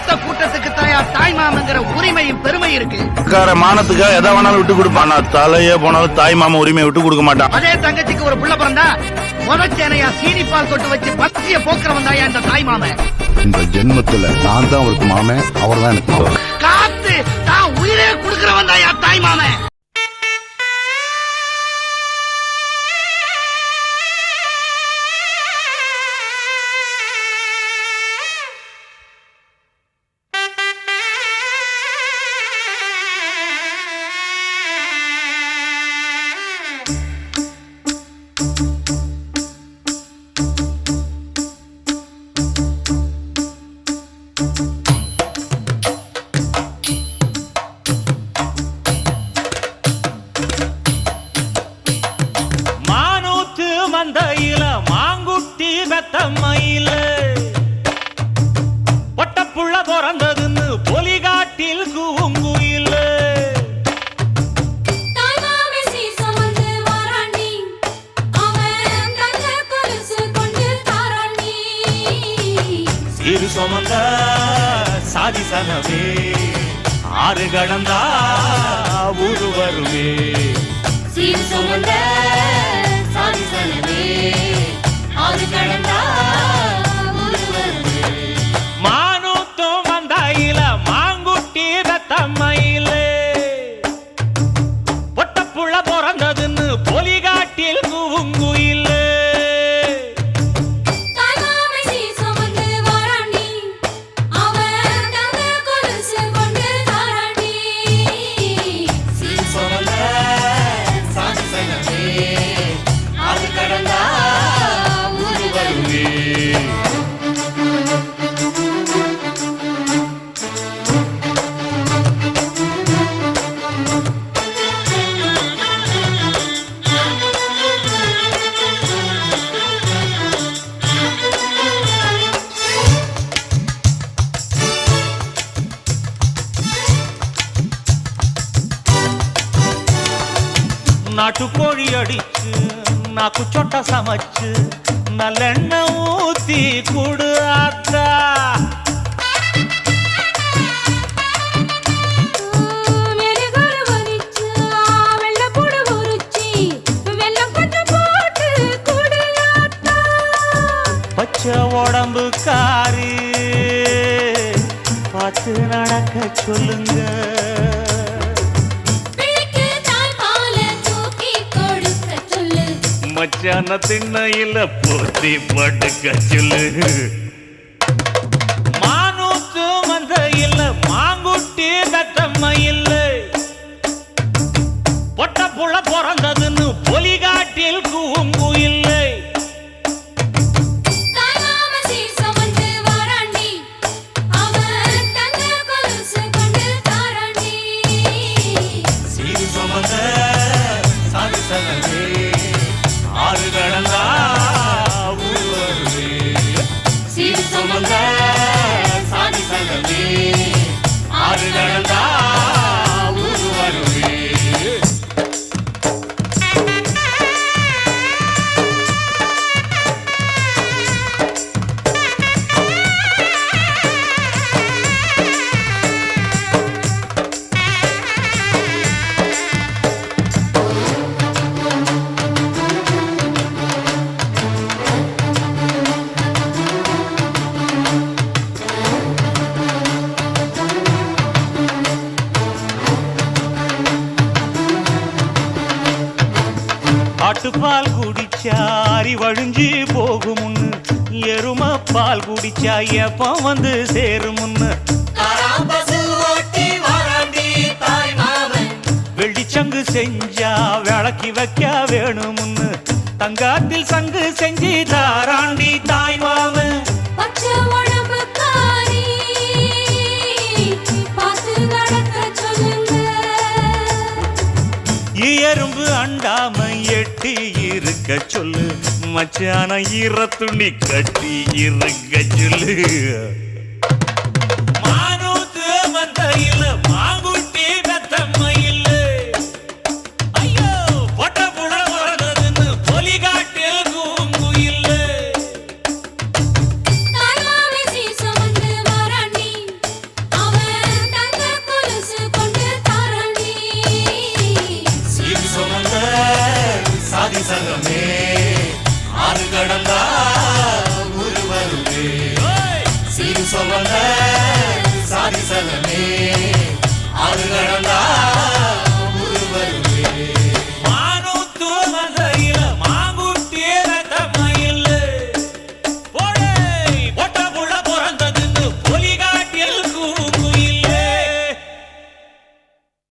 மொத்த கூட்டத்துக்கு தாய் மாமங்கிற உரிமையும் பெருமை இருக்கு. மானத்துக்காக எதை வேணாலும் விட்டு கொடுப்பான். தலையே போனாலும் தாய் மாமா உரிமையை விட்டு கொடுக்க மாட்டான். அதே தங்கச்சிக்கு ஒரு புள்ள பிறந்தா முதச்சேனையா சீனிப்பால் தொட்டு வச்சு பத்திய போக்குறவன் தாயா இந்த தாய் மாமன். இந்த ஜென்மத்துல நான் தான் அவருக்கு மாமன், அவர் தான் எனக்கு காத்து தான் உயிரே கொடுக்கிறவன் தாயா தாய் மாமன். மந்தையில மாங்குட்டி பெத்தம்மையில பொட்டப்புள்ள பிறந்ததுன்னு பொலிகாட்டில் கூங்குயில சீரு சுமந்த சாதி சனவே ஆறு கடந்தா ஊரு வருமே. சீரு சுமந்த மானூத்தும் மந்தையில மாங்குட்டி பெத்தம்மையில பொட்டப்புள்ள பிறந்ததுன்னு பொலிகாட்டில் கூங்குயில நாட்டுக்கோழி அடிச்சு நாக்கு சொட்ட சமைச்சு நல்லெண்ணெய் ஊத்தி குடு ஆத்தா. பச்சை உடம்பு காரி பார்த்து நடக்க சொல்லுங்க. மச்சான திண்ணையில போத்தி படுக்க சொல்லு. மானூத்து மந்தையில மாங்குட்டி பெத்தம்மையில பொட்டப்புள்ள பிறந்ததுன்னு பொலிகாட்டில் கூங்குயில்லை. சீரு சுமந்த சாதி சனவே ஆறு கடந்தா ஊரு வருமே. சீரு சுமந்த சாதி சனவே ஆறு கடந்தா ஊரு வருமே. ஆட்டுப்பால் குடிச்சா அறிவழிஞ்சு போகுமுன்னு எரும பால் குடிச்சா எப்ப வந்து சேருமுன்னு வெள்ளிச்சங்கு செஞ்சா விளக்கி வைக்க வேணுமுன்னு தங்காத்தில் சங்கு செஞ்சு தாராண்டி தாய் மாமன். எறும்பு அண்டாம எட்டி இருக்க சொல்லு மச்சான ஈர துணி கட்டி இருக்க சொல்லு.